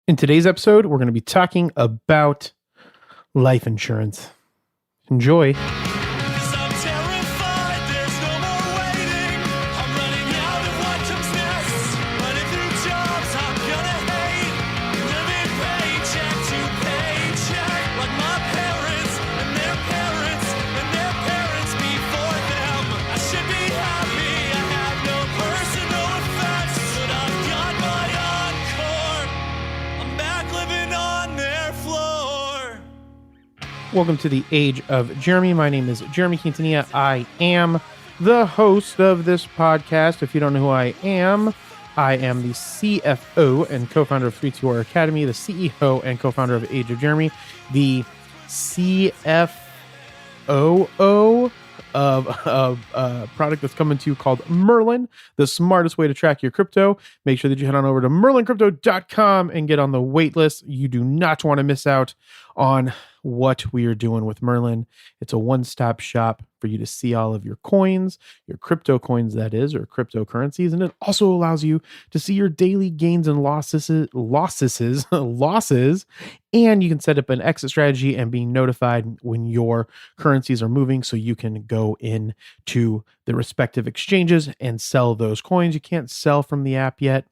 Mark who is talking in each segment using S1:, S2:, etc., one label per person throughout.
S1: In today's episode, we're going to be talking about life insurance. Enjoy. Welcome to the Age of Jeremy. My name is Jeremy Quintanilla. I am the host of this podcast. If you don't know who I am the CFO and co-founder of 3TR Academy, the CEO and co-founder of Age of Jeremy, the CFOO of a product that's coming to you called Merlin, the smartest way to track your crypto. Make sure that you head on over to merlincrypto.com and get on the wait list. You do not want to miss out on what we are doing with Merlin. It's a one-stop shop for you to see all of your coins, your crypto coins, that is, or cryptocurrencies. And it also allows you to see your daily gains and losses, and you can set up an exit strategy and be notified when your currencies are moving so you can go in to the respective exchanges and sell those coins. You can't sell from the app yet.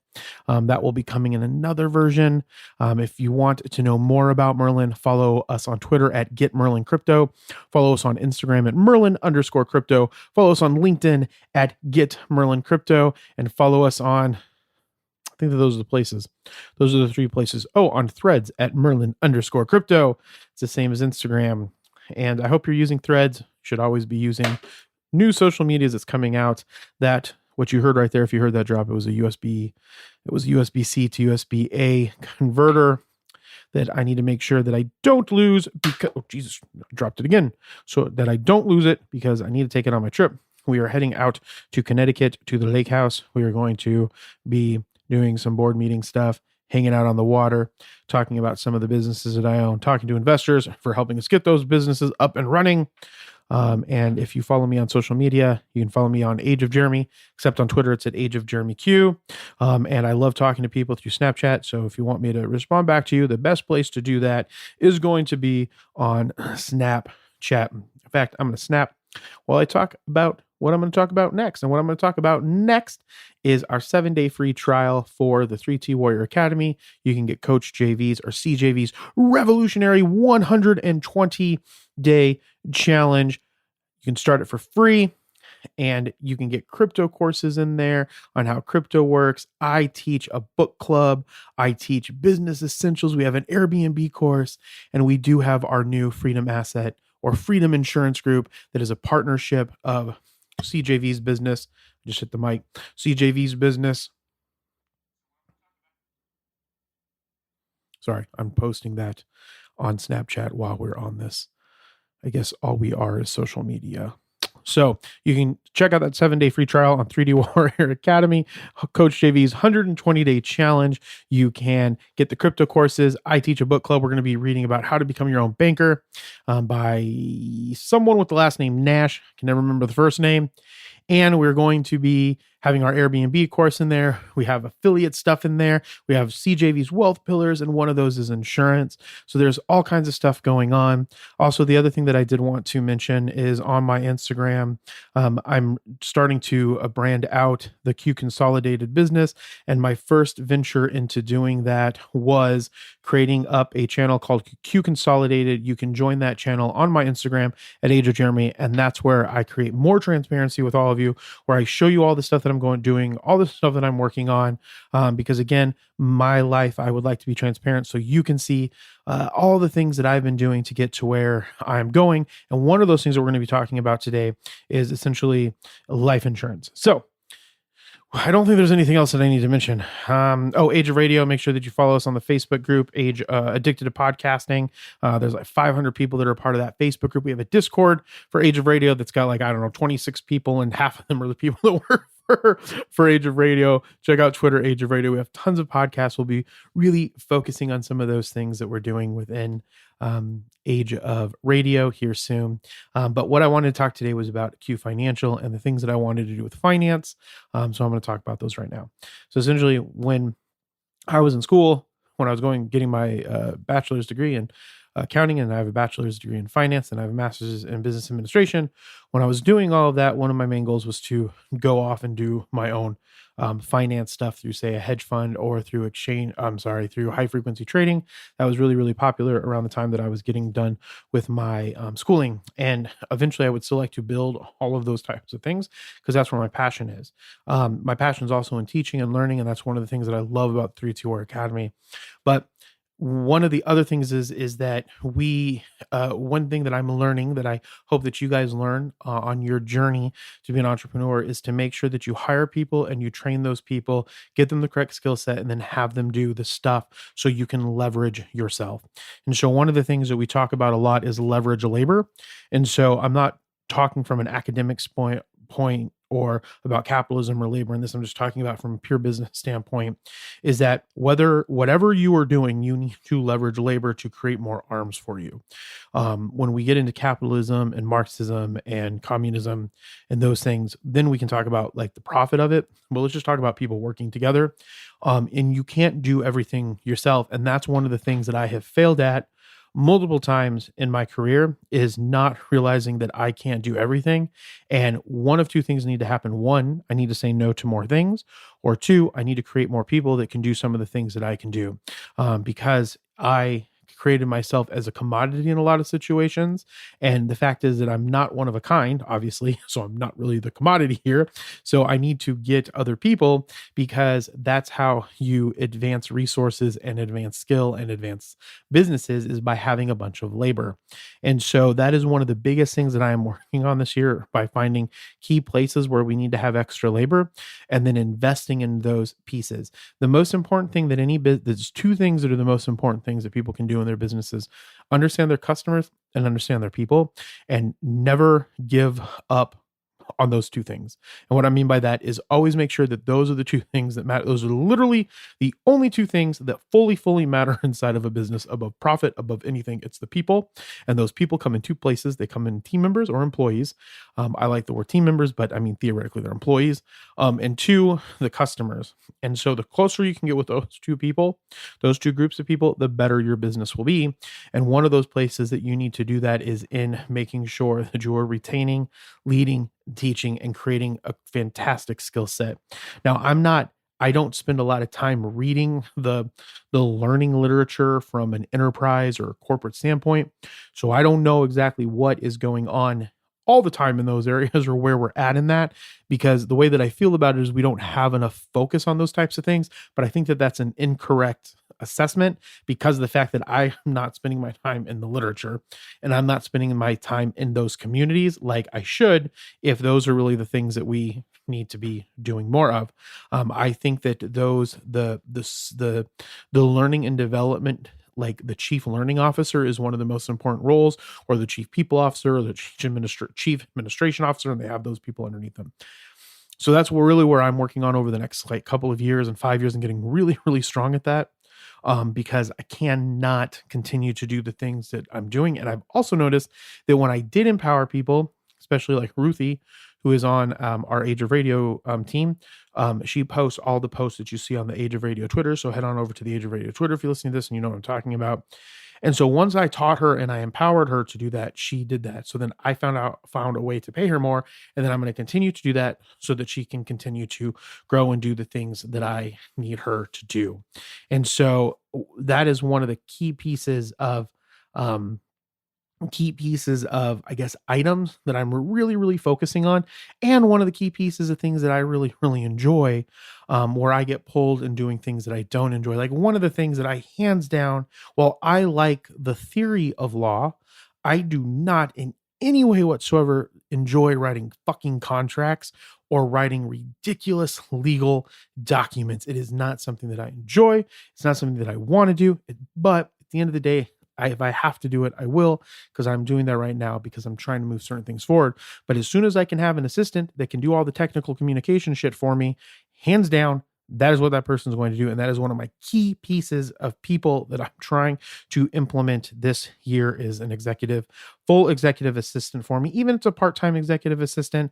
S1: That will be coming in another version. If you want to know more about Merlin, follow us on Twitter at GetMerlinCrypto. Follow us on Instagram at Merlin_crypto. Follow us on LinkedIn at GetMerlinCrypto. And follow us on, I think that those are the places. Those are the three places. Oh, on Threads at Merlin_crypto. It's the same as Instagram. And I hope you're using Threads. You should always be using new social medias that's coming out. That what you heard right there, if you heard that drop, it was a USB-C to USB-A converter that I need to make sure that I don't lose because, oh Jesus, I dropped it again. So that I don't lose it because I need to take it on my trip. We are heading out to Connecticut to the lake house. We are going to be doing some board meeting stuff, hanging out on the water, talking about some of the businesses that I own, talking to investors for helping us get those businesses up and running. And if you follow me on social media, you can follow me on Age of Jeremy, except on Twitter, it's at Age of Jeremy Q. And I love talking to people through Snapchat. So if you want me to respond back to you, the best place to do that is going to be on Snapchat. In fact, I'm going to snap while I talk about what I'm going to talk about next. And what I'm going to talk about next is our 7-day free trial for the 3T Warrior Academy. You can get Coach JV's or CJV's revolutionary 120-day challenge. You can start it for free, and you can get crypto courses in there on how crypto works. I teach a book club. I teach business essentials. We have an Airbnb course, and we do have our new Freedom Asset or Freedom Insurance Group that is a partnership of CJV's business. I just hit the mic. CJV's business. Sorry, I'm posting that on Snapchat while we're on this. I guess all we are is social media. So you can check out that 7-day free trial on 3D Warrior Academy, Coach JV's 120-day challenge. You can get the crypto courses. I teach a book club. We're going to be reading about how to become your own banker by someone with the last name Nash. I can never remember the first name. And we're going to be having our Airbnb course in there. We have affiliate stuff in there. We have CJV's wealth pillars, and one of those is insurance. So there's all kinds of stuff going on. Also, the other thing that I did want to mention is on my Instagram, I'm starting to brand out the Q Consolidated business. And my first venture into doing that was creating up a channel called Q Consolidated. You can join that channel on my Instagram at Age of Jeremy. And that's where I create more transparency with all of you, where I show you all the stuff that I'm doing, all the stuff that I'm working on. Because again, my life, I would like to be transparent so you can see all the things that I've been doing to get to where I'm going. And one of those things that we're going to be talking about today is essentially life insurance. So I don't think there's anything else that I need to mention. Age of Radio. Make sure that you follow us on the Facebook group, Age Addicted to Podcasting. There's like 500 people that are part of that Facebook group. We have a Discord for Age of Radio that's got 26 people, and half of them are the people that work for Age of Radio. Check out Twitter, Age of Radio. We have tons of podcasts. We'll be really focusing on some of those things that we're doing within Age of Radio here soon. But what I wanted to talk today was about Q Financial and the things that I wanted to do with finance. So I'm going to talk about those right now. So essentially, when I was in school, when I was getting my bachelor's degree in accounting, and I have a bachelor's degree in finance, and I have a master's in business administration. When I was doing all of that, one of my main goals was to go off and do my own finance stuff through, say, a hedge fund or through through high frequency trading. That was really, really popular around the time that I was getting done with my schooling. And eventually I would still like to build all of those types of things because that's where my passion is. My passion is also in teaching and learning, and that's one of the things that I love about 3-2 Academy. But one of the other things is that one thing that I'm learning that I hope that you guys learn on your journey to be an entrepreneur is to make sure that you hire people and you train those people, get them the correct skill set, and then have them do the stuff so you can leverage yourself. And so one of the things that we talk about a lot is leverage labor. And so I'm not talking from an academics point or about capitalism or labor in this. I'm just talking about from a pure business standpoint, is that whatever you are doing, you need to leverage labor to create more arms for you. When we get into capitalism and Marxism and communism and those things, then we can talk about like the profit of it. But let's just talk about people working together. And you can't do everything yourself. And that's one of the things that I have failed at multiple times in my career, is not realizing that I can't do everything. And one of two things need to happen. One, I need to say no to more things, or two, I need to create more people that can do some of the things that I can do. Because I created myself as a commodity in a lot of situations. And the fact is that I'm not one of a kind, obviously. So I'm not really the commodity here. So I need to get other people, because that's how you advance resources and advance skill and advance businesses, is by having a bunch of labor. And so that is one of the biggest things that I am working on this year, by finding key places where we need to have extra labor and then investing in those pieces. The most important thing that there's two things that are the most important things that people can do in their businesses: understand their customers and understand their people, and never give up on those two things. And what I mean by that is always make sure that those are the two things that matter. Those are literally the only two things that fully matter inside of a business, above profit, above anything. It's the people. And those people come in two places. They come in team members or employees. I like the word team members, but I mean, theoretically, they're employees. And two, the customers. And so the closer you can get with those two people, those two groups of people, the better your business will be. And one of those places that you need to do that is in making sure that you are retaining, leading, teaching, and creating a fantastic skill set. Now, I don't spend a lot of time reading the learning literature from an enterprise or corporate standpoint. So I don't know exactly what is going on all the time in those areas, or where we're at in that, because the way that I feel about it is we don't have enough focus on those types of things. But I think that that's an incorrect assessment, because of the fact that I'm not spending my time in the literature, and I'm not spending my time in those communities like I should, if those are really the things that we need to be doing more of. I think that the learning and development, like the chief learning officer, is one of the most important roles, or the chief people officer, or the chief administration officer, and they have those people underneath them. So that's really where I'm working on over the next like couple of years and 5 years, and getting really, really strong at that. Because I cannot continue to do the things that I'm doing. And I've also noticed that when I did empower people, especially like Ruthie, who is on our Age of Radio team, she posts all the posts that you see on the Age of Radio Twitter. So head on over to the Age of Radio Twitter if you're listening to this and you know what I'm talking about. And so once I taught her and I empowered her to do that, she did that. So then I found a way to pay her more. And then I'm going to continue to do that so that she can continue to grow and do the things that I need her to do. And so that is one of the key pieces of, I guess, items that I'm really, really focusing on. And one of the key pieces of things that I really, really enjoy, where I get pulled in doing things that I don't enjoy. Like one of the things that I hands down, while I like the theory of law, I do not in any way whatsoever enjoy writing fucking contracts or writing ridiculous legal documents. It is not something that I enjoy. It's not something that I want to do. But at the end of the day, if I have to do it, I will, because I'm doing that right now because I'm trying to move certain things forward. But as soon as I can have an assistant that can do all the technical communication shit for me, hands down, that is what that person is going to do. And that is one of my key pieces of people that I'm trying to implement this year, is an full executive assistant for me. Even if it's a part-time executive assistant,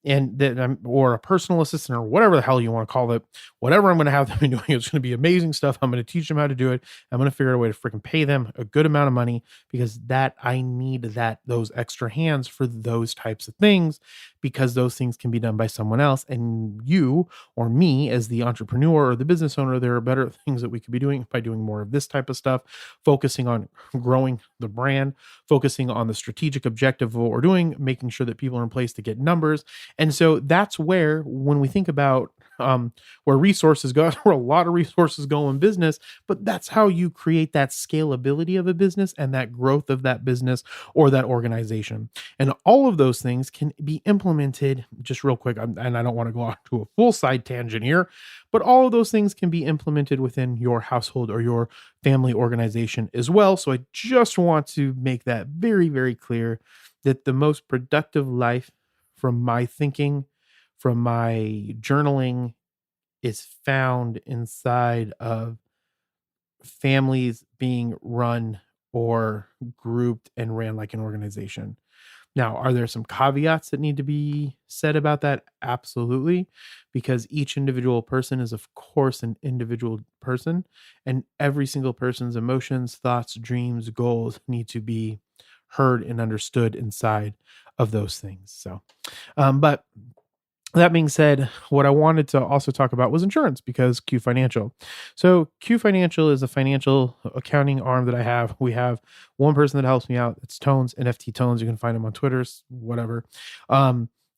S1: and that or a personal assistant or whatever the hell you want to call it, whatever I'm going to have them doing, it's going to be amazing stuff. I'm going to teach them how to do it. I'm going to figure out a way to freaking pay them a good amount of money, because that I need those extra hands for those types of things, because those things can be done by someone else. And you or me as the entrepreneur or the business owner, there are better things that we could be doing by doing more of this type of stuff, focusing on growing the brand, focusing on the strategic objective of what we're doing, making sure that people are in place to get numbers. And so that's where, when we think about where resources go, where a lot of resources go in business, but that's how you create that scalability of a business and that growth of that business or that organization. And all of those things can be implemented, just real quick, and I don't want to go off to a full side tangent here, but all of those things can be implemented within your household or your family organization as well. So I just want to make that very, very clear, that the most productive life, from my thinking, from my journaling, is found inside of families being run or grouped and ran like an organization. Now, are there some caveats that need to be said about that? Absolutely, because each individual person is, of course, an individual person, and every single person's emotions, thoughts, dreams, goals need to be heard and understood inside of those things. So, but that being said, what I wanted to also talk about was insurance, because Q Financial. So Q Financial is a financial accounting arm that I have. We have one person that helps me out. It's Tones, NFT Tones. You can find him on Twitter, whatever.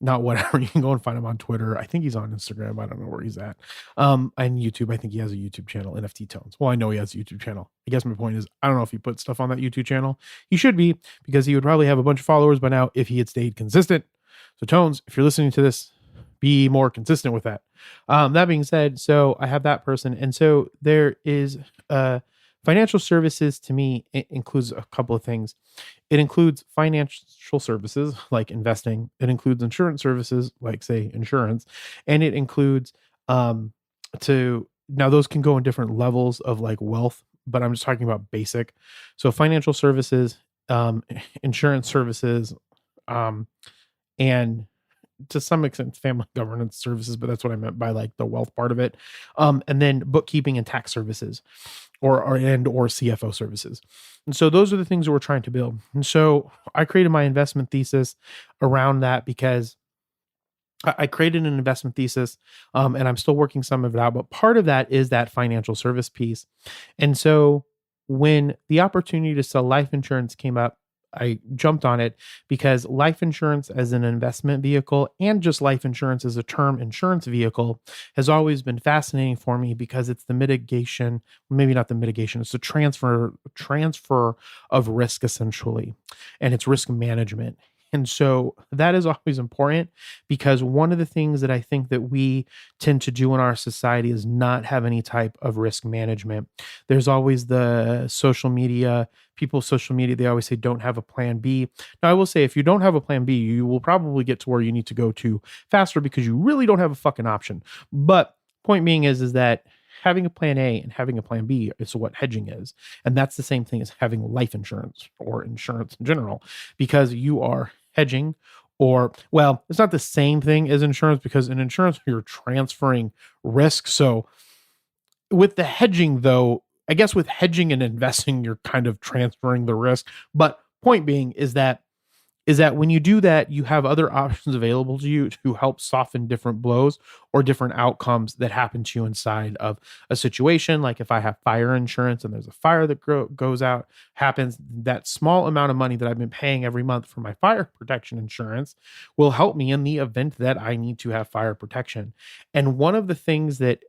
S1: Not whatever. You can go and find him on Twitter. I think he's on Instagram. I don't know where he's at. And YouTube. I think he has a YouTube channel, NFT Tones. Well, I know he has a YouTube channel. I guess my point is, I don't know if he puts stuff on that YouTube channel. He should be, because he would probably have a bunch of followers by now if he had stayed consistent. So Tones, if you're listening to this, be more consistent with that. That being said, so I have that person. And so there is financial services. To me, it includes a couple of things. It includes financial services like investing. It includes insurance services like, say, insurance. And it includes now those can go in different levels of like wealth, but I'm just talking about basic. So financial services, insurance services, and to some extent family governance services, but that's what I meant by like the wealth part of it. And then bookkeeping and tax services, or CFO services. And so those are the things that we're trying to build. And so I created my investment thesis around that, because I created an investment thesis, and I'm still working some of it out, but part of that is that financial service piece. And so when the opportunity to sell life insurance came up, I jumped on it, because life insurance as an investment vehicle, and just life insurance as a term insurance vehicle, has always been fascinating for me, because it's the mitigation, maybe not the mitigation, it's the transfer of risk, essentially, and it's risk management. And so that is always important, because one of the things that I think that we tend to do in our society is not have any type of risk management. There's always the social media, they always say, don't have a plan B. Now, I will say, if you don't have a plan B, you will probably get to where you need to go to faster, because you really don't have a fucking option. But point being is that having a plan A and having a plan B is what hedging is. And that's the same thing as having life insurance or insurance in general, because you are hedging, or, well, it's not the same thing as insurance, because in insurance, you're transferring risk. So with the hedging, though, I guess with hedging and investing, you're kind of transferring the risk. But point being is that when you do that, you have other options available to you to help soften different blows or different outcomes that happen to you inside of a situation. Like if I have fire insurance and there's a fire that goes out, happens, that small amount of money that I've been paying every month for my fire protection insurance will help me in the event that I need to have fire protection. And one of the things that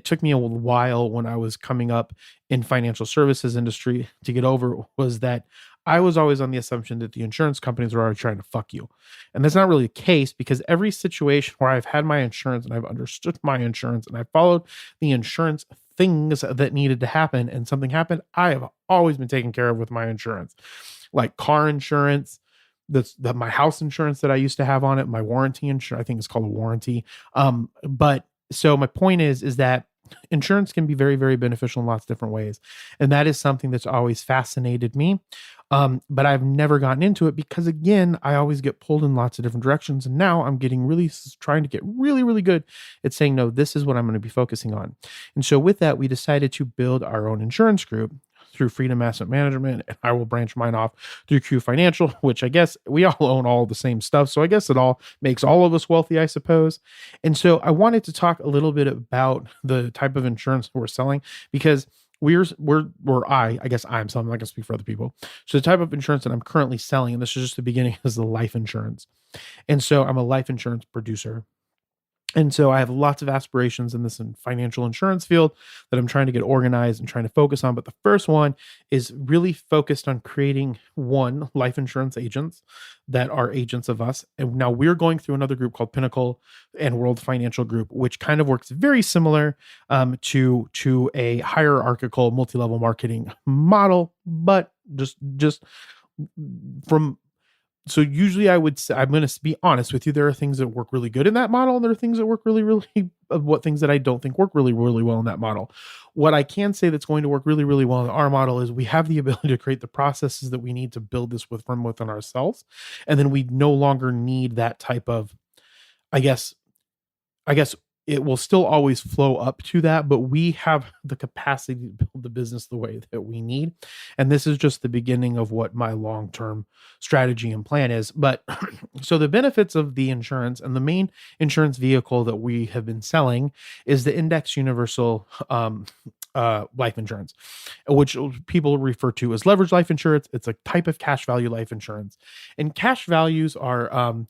S1: took me a while when I was coming up in financial services industry to get over was that I was always on the assumption that the insurance companies were already trying to fuck you. And that's not really the case, because every situation where I've had my insurance and I've understood my insurance and I followed the insurance things that needed to happen and something happened, I have always been taken care of with my insurance. Like car insurance, my house insurance that I used to have on it, my warranty insurance, I think it's called a warranty. But so my point is that insurance can be very, very beneficial in lots of different ways. And that is something that's always fascinated me. But I've never gotten into it because, again, I always get pulled in lots of different directions. And now I'm getting really trying to get really, really good at saying, no, this is what I'm going to be focusing on. And so with that, we decided to build our own insurance group through Freedom Asset Management, and I will branch mine off through Q Financial, which I guess we all own all the same stuff. So I guess it all makes all of us wealthy, I suppose. And so I wanted to talk a little bit about the type of insurance we're selling because I guess I'm selling, I can speak for other people. So the type of insurance that I'm currently selling, and this is just the beginning, is the life insurance. And so I'm a life insurance producer. And so I have lots of aspirations in this financial insurance field that I'm trying to get organized and trying to focus on. But the first one is really focused on creating one life insurance agents that are agents of us. And now we're going through another group called Pinnacle and World Financial Group, which kind of works very similar to a hierarchical multi-level marketing model, but just from so usually I would say, I'm going to be honest with you, there are things that work really good in that model, and there are things that work really, really, what things that I don't think work really, really well in that model. What I can say that's going to work really, really well in our model is we have the ability to create the processes that we need to build this from within ourselves. And then we no longer need that type of, I guess, it will still always flow up to that, but we have the capacity to build the business the way that we need. And this is just the beginning of what my long-term strategy and plan is. But so the benefits of the insurance, and the main insurance vehicle that we have been selling is the Index Universal life insurance, which people refer to as leverage life insurance. It's a type of cash value life insurance, and cash values are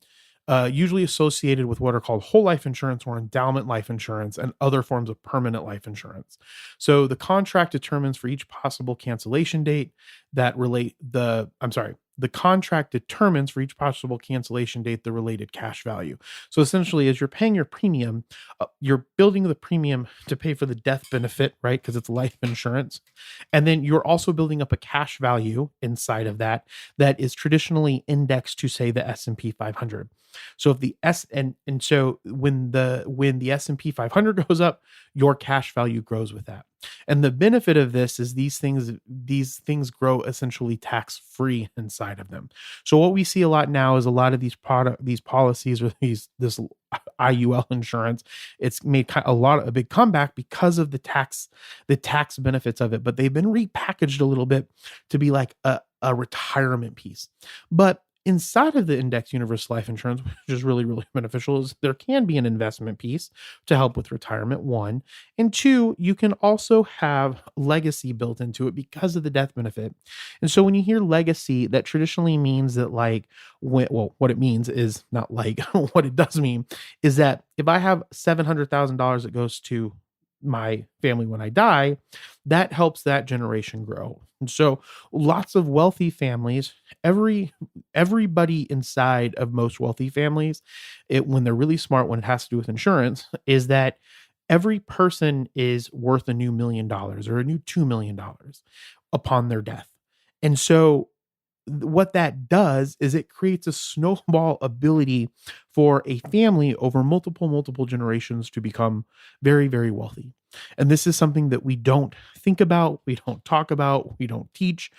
S1: usually associated with what are called whole life insurance or endowment life insurance and other forms of permanent life insurance. So the contract determines for each possible cancellation date the contract determines for each possible cancellation date the related cash value. So essentially, as you're paying your premium, you're building the premium to pay for the death benefit, right? Because it's life insurance. And then you're also building up a cash value inside of that is traditionally indexed to, say, the S&P 500. So if the so when the S&P 500 goes up, your cash value grows with that. And the benefit of this is these things grow essentially tax free inside of them. So what we see a lot now is a lot of these policies or this IUL insurance, it's made a big comeback because of the tax benefits of it, but they've been repackaged a little bit to be like a retirement piece. But inside of the Index Universal Life Insurance, which is really, really beneficial, is there can be an investment piece to help with retirement, one. And two, you can also have legacy built into it because of the death benefit. And so when you hear legacy, that traditionally means that what it means is not like what it does mean is that if I have $700,000 that goes to my family when I die, that helps that generation grow. And so lots of wealthy families, everybody inside of most wealthy families, when they're really smart, when it has to do with insurance, is that every person is worth a new $1 million or a new $2 million upon their death. And so what that does is it creates a snowball ability for a family over multiple generations to become very, very wealthy. And this is something that we don't think about, we don't talk about, we don't teach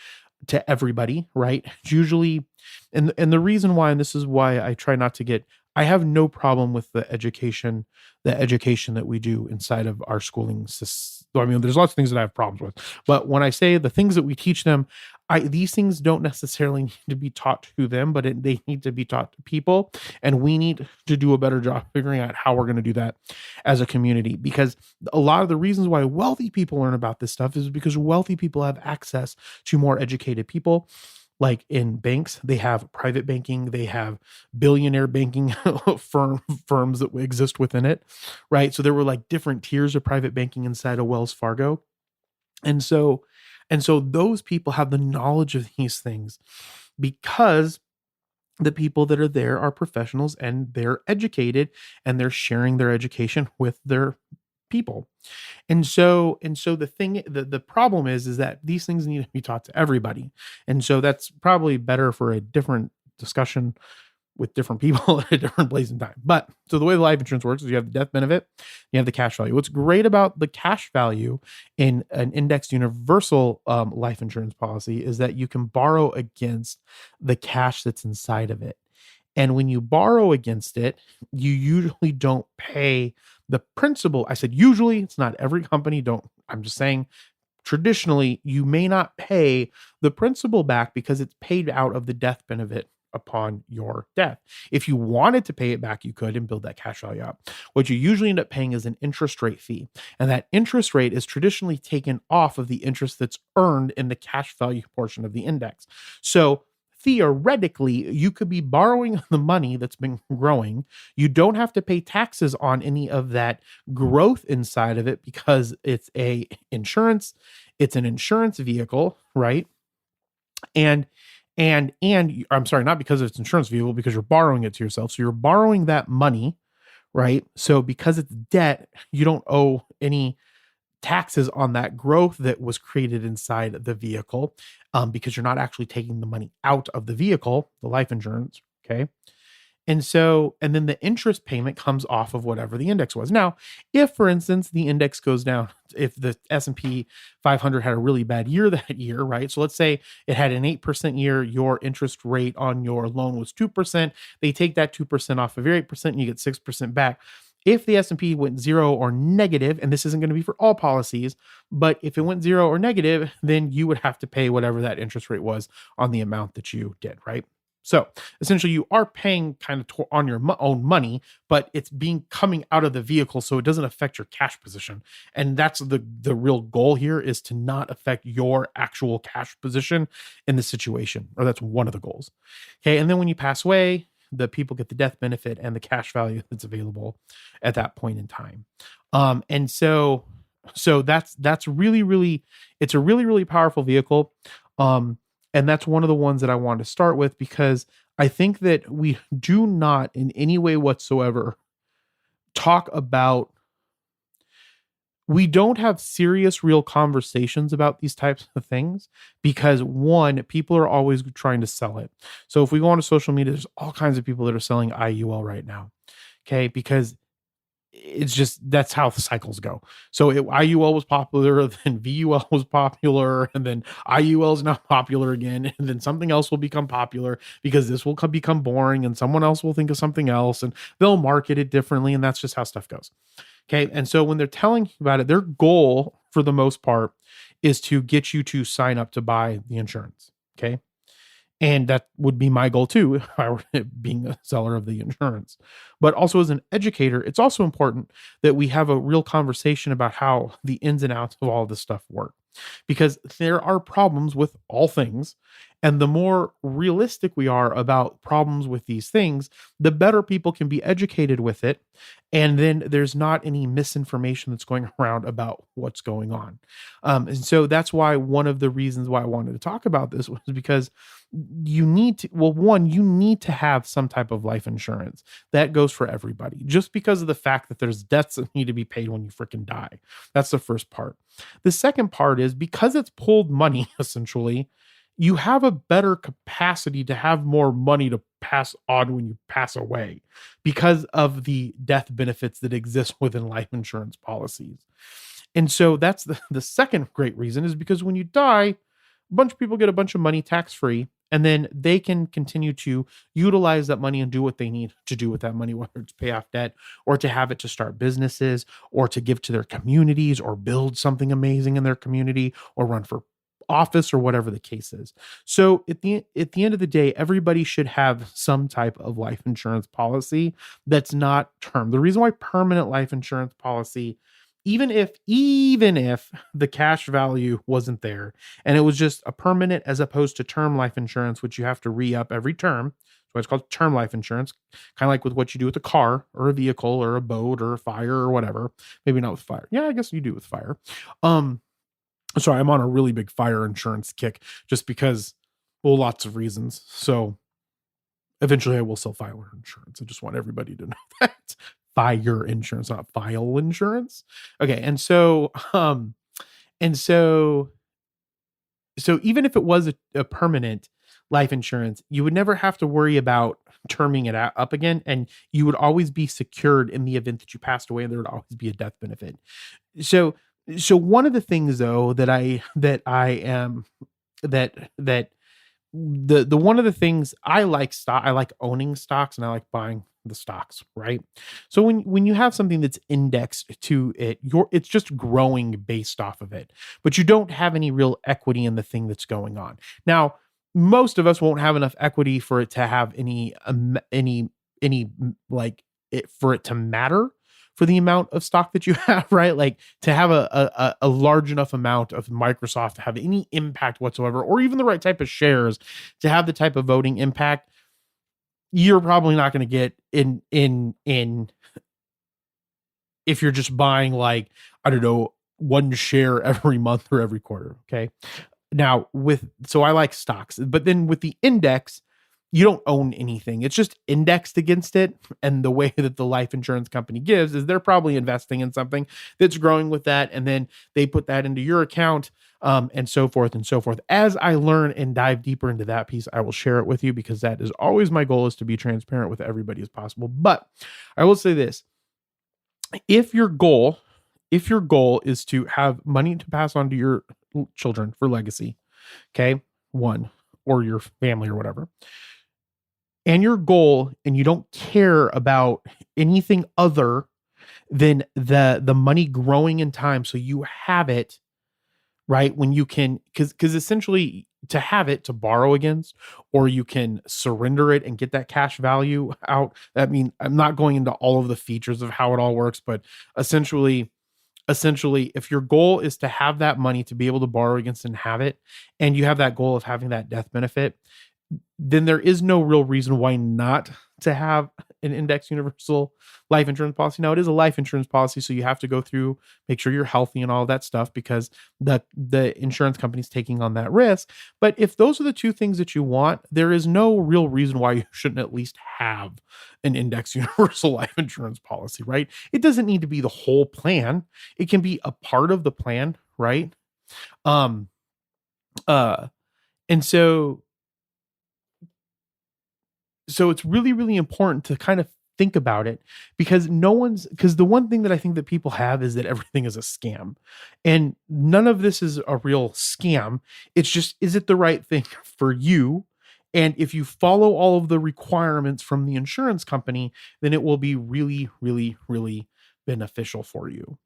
S1: to everybody, right? It's usually, and the reason why, and this is why I try not to I have no problem with the education that we do inside of our schooling system. I mean, there's lots of things that I have problems with, but when I say the things that we teach them, these things don't necessarily need to be taught to them, but they need to be taught to people. And we need to do a better job figuring out how we're going to do that as a community, because a lot of the reasons why wealthy people learn about this stuff is because wealthy people have access to more educated people. Like in banks, they have private banking, they have billionaire banking firms that exist within it, right? So there were like different tiers of private banking inside of Wells Fargo. And so those people have the knowledge of these things because the people that are there are professionals and they're educated and they're sharing their education with their people. And so the problem is that these things need to be taught to everybody. And so that's probably better for a different discussion with different people at different places in time. But so the way the life insurance works is you have the death benefit, you have the cash value. What's great about the cash value in an indexed universal life insurance policy is that you can borrow against the cash that's inside of it. And when you borrow against it, you usually don't pay the principal. I said usually, it's not every company. I'm just saying traditionally, you may not pay the principal back because it's paid out of the death benefit upon your death. If you wanted to pay it back, you could and build that cash value up. What you usually end up paying is an interest rate fee. And that interest rate is traditionally taken off of the interest that's earned in the cash value portion of the index. So theoretically, you could be borrowing the money that's been growing. You don't have to pay taxes on any of that growth inside of it because it's an insurance vehicle, right? And I'm sorry, not because it's insurance vehicle, because you're borrowing it to yourself. So you're borrowing that money, right? So because it's debt, you don't owe any taxes on that growth that was created inside the vehicle, because you're not actually taking the money out of the vehicle, the life insurance. Okay. And then the interest payment comes off of whatever the index was. Now, if for instance, the index goes down, if the S&P 500 had a really bad year that year, right? So let's say it had an 8% year, your interest rate on your loan was 2%. They take that 2% off of your 8% and you get 6% back. If the S&P went zero or negative, and this isn't going to be for all policies, but if it went zero or negative, then you would have to pay whatever that interest rate was on the amount that you did, right? So essentially you are paying kind of on your own money, but it's coming out of the vehicle. So it doesn't affect your cash position. And that's the real goal here, is to not affect your actual cash position in the situation, or that's one of the goals. Okay. And then when you pass away, the people get the death benefit and the cash value that's available at that point in time. And so that's really, really, it's a really, really powerful vehicle. And that's one of the ones that I wanted to start with, because I think that we do not in any way whatsoever talk about, we don't have serious, real conversations about these types of things because, one, people are always trying to sell it. So if we go onto social media, there's all kinds of people that are selling IUL right now. Okay. Because it's just, that's how the cycles go. So IUL was popular, then VUL was popular, and then IUL is now popular again, and then something else will become popular because this will become boring and someone else will think of something else and they'll market it differently. And that's just how stuff goes. Okay. And so when they're telling you about it, their goal for the most part is to get you to sign up to buy the insurance. Okay. And that would be my goal too, if I were being a seller of the insurance. But also as an educator, it's also important that we have a real conversation about how the ins and outs of all of this stuff work. Because there are problems with all things. And the more realistic we are about problems with these things, the better people can be educated with it. And then there's not any misinformation that's going around about what's going on. And so that's why one of the reasons why I wanted to talk about this was because you need to have some type of life insurance that goes for everybody, just because of the fact that there's debts that need to be paid when you freaking die. That's the first part. The second part is because it's pulled money, essentially, you have a better capacity to have more money to pass on when you pass away because of the death benefits that exist within life insurance policies. And so that's the second great reason, is because when you die, a bunch of people get a bunch of money tax-free, and then they can continue to utilize that money and do what they need to do with that money, whether it's pay off debt or to have it to start businesses or to give to their communities or build something amazing in their community or run for office or whatever the case is. So at the end of the day, everybody should have some type of life insurance policy that's not term. The reason why permanent life insurance policy, even if the cash value wasn't there and it was just a permanent as opposed to term life insurance, which you have to re-up every term. So it's called term life insurance, kind of like with what you do with a car or a vehicle or a boat or a fire or whatever. Maybe not with fire. Yeah, I guess you do with fire. Sorry, I'm on a really big fire insurance kick just because, well, lots of reasons. So eventually I will sell fire insurance. I just want everybody to know that. Fire insurance, not file insurance. Okay. And so even if it was a permanent, life insurance, you would never have to worry about terming it up again. And you would always be secured in the event that you passed away, and there would always be a death benefit. So, so one of the things though that I am that the one of the things I like I like owning stocks and I like buying the stocks, right? So when you have something that's indexed to it, it's just growing based off of it, but you don't have any real equity in the thing that's going on. Now, most of us won't have enough equity for it to have any like it for it to matter for the amount of stock that you have, right? Like to have a large enough amount of Microsoft to have any impact whatsoever, or even the right type of shares to have the type of voting impact, you're probably not going to get in if you're just buying like, I don't know, one share every month or every quarter. Okay. Now so I like stocks, but then with the index, you don't own anything. It's just indexed against it. And the way that the life insurance company gives is they're probably investing in something that's growing with that. And then they put that into your account, and so forth and so forth. As I learn and dive deeper into that piece, I will share it with you, because that is always my goal, is to be transparent with everybody as possible. But I will say this, if your goal is to have money to pass on to your children for legacy, okay, one, or your family or whatever, and your goal, and you don't care about anything other than the money growing in time, so you have it, right? When you can, because essentially to have it to borrow against, or you can surrender it and get that cash value out. I mean, I'm not going into all of the features of how it all works, but essentially, if your goal is to have that money to be able to borrow against and have it, and you have that goal of having that death benefit, then there is no real reason why not to have an index universal life insurance policy. Now, it is a life insurance policy, so you have to go through, make sure you're healthy and all of that stuff, because the insurance company's taking on that risk. But if those are the two things that you want, there is no real reason why you shouldn't at least have an index universal life insurance policy, right? It doesn't need to be the whole plan. It can be a part of the plan, right? Um, uh, and so it's really, really important to kind of think about it, because because the one thing that I think that people have is that everything is a scam, and none of this is a real scam. It's just, is it the right thing for you? And if you follow all of the requirements from the insurance company, then it will be really, really, really beneficial for you.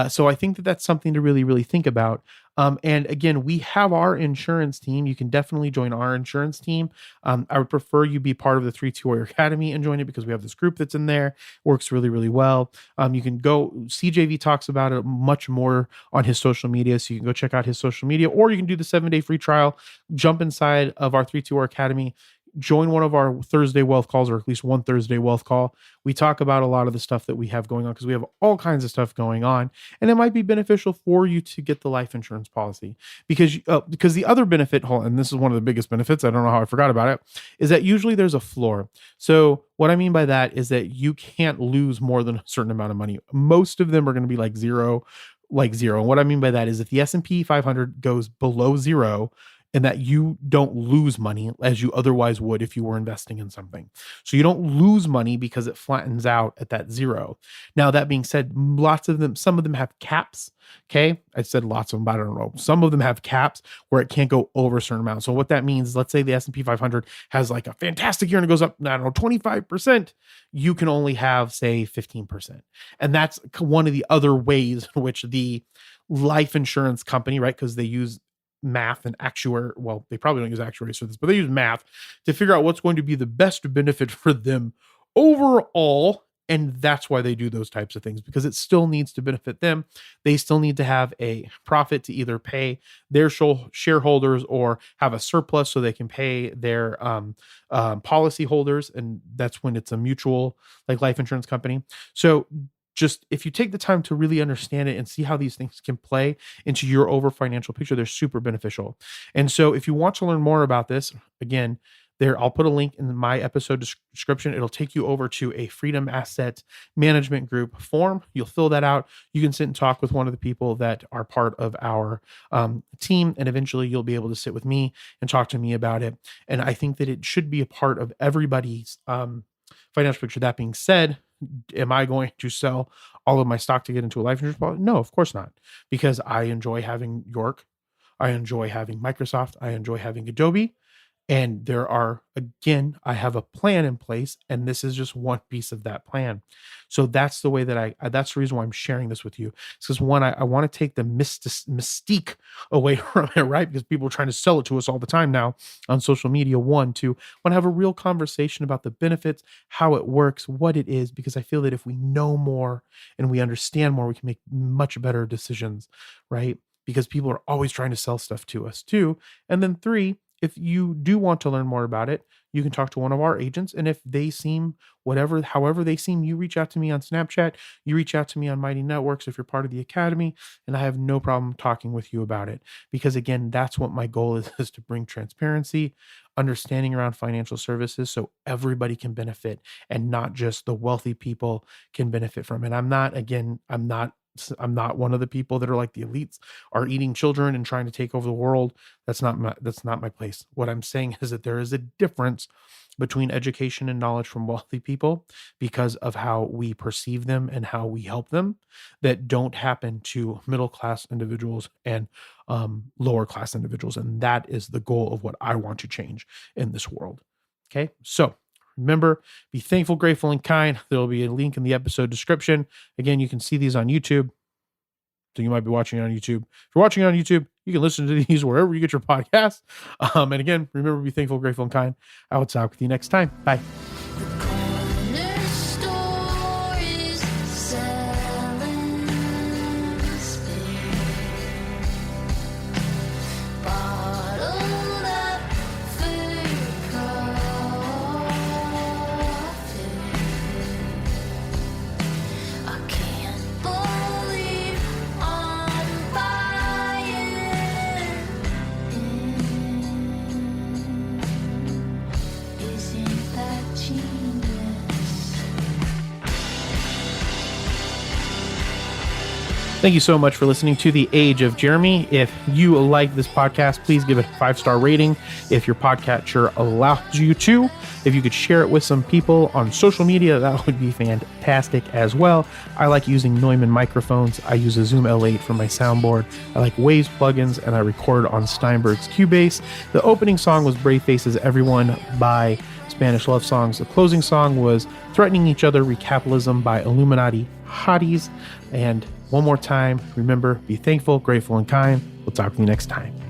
S1: So I think that that's something to really, really think about. And again, we have our insurance team. You can definitely join our insurance team. I would prefer you be part of the 3-2 Warrior Academy and join it, because we have this group that's in there. Works really, really well. You can go, CJV talks about it much more on his social media, so you can go check out his social media, or you can do the 7-day free trial, jump inside of our 3-2 Warrior Academy, join one of our Thursday wealth calls, or at least one Thursday wealth call. We talk about a lot of the stuff that we have going on, because we have all kinds of stuff going on, and it might be beneficial for you to get the life insurance policy, because the other benefit, and this is one of the biggest benefits, I don't know how I forgot about it, is that usually there's a floor. So what I mean by that is that you can't lose more than a certain amount of money. Most of them are going to be like zero. And what I mean by that is if the S&P 500 goes below zero, and that you don't lose money as you otherwise would if you were investing in something. So you don't lose money because it flattens out at that zero. Now, that being said, some of them have caps. Okay. I said lots of them, but I don't know. Some of them have caps where it can't go over a certain amount. So what that means is, let's say the S&P 500 has like a fantastic year and it goes up, I don't know, 25%. You can only have, say, 15%. And that's one of the other ways in which the life insurance company, right? Because they use math and actuary. Well, they probably don't use actuaries for this, but they use math to figure out what's going to be the best benefit for them overall. And that's why they do those types of things, because it still needs to benefit them. They still need to have a profit to either pay their shareholders or have a surplus so they can pay their policy holders. And that's when it's a mutual, like, life insurance company. So just, if you take the time to really understand it and see how these things can play into your over financial picture, they're super beneficial. And so if you want to learn more about this, again, there. I'll put a link in my episode description. It'll take you over to a Freedom Asset Management Group form. You'll fill that out. You can sit and talk with one of the people that are part of our team, and eventually you'll be able to sit with me and talk to me about it. And I think that it should be a part of everybody's financial picture. That being said, am I going to sell all of my stock to get into a life insurance policy? No, of course not, because I enjoy having York. I enjoy having Microsoft. I enjoy having Adobe. And there are, again, I have a plan in place, and this is just one piece of that plan. So that's the way that that's the reason why I'm sharing this with you. It's because one, I want to take the mystique away from it, right? Because people are trying to sell it to us all the time now on social media. One, two, want to have a real conversation about the benefits, how it works, what it is, because I feel that if we know more and we understand more, we can make much better decisions, right? Because people are always trying to sell stuff to us too. And then three, if you do want to learn more about it, you can talk to one of our agents. And if they seem however they seem, you reach out to me on Snapchat, you reach out to me on Mighty Networks if you're part of the Academy, and I have no problem talking with you about it. Because again, that's what my goal is to bring transparency, understanding around financial services so everybody can benefit and not just the wealthy people can benefit from it. I'm not one of the people that are like the elites are eating children and trying to take over the world. That's not my place. What I'm saying is that there is a difference between education and knowledge from wealthy people because of how we perceive them and how we help them that don't happen to middle class individuals and lower class individuals. And that is the goal of what I want to change in this world. Okay. So remember, be thankful, grateful, and kind. There will be a link in the episode description. Again, you can see these on YouTube. So you might be watching it on YouTube. If you're watching it on YouTube, you can listen to these wherever you get your podcasts. And again, remember, be thankful, grateful, and kind. I will talk with you next time. Bye. Thank you so much for listening to The Age of Jeremy. If you like this podcast, please give it a 5-star rating if your podcatcher allows you to. If you could share it with some people on social media, that would be fantastic as well. I like using Neumann microphones. I use a Zoom L8 for my soundboard. I like Waves plugins, and I record on Steinberg's Cubase. The opening song was Brave Faces Everyone by Spanish Love Songs. The closing song was Threatening Each Other, Recapitalism by Illuminati Hotties. And one more time, remember, be thankful, grateful, and kind. We'll talk to you next time.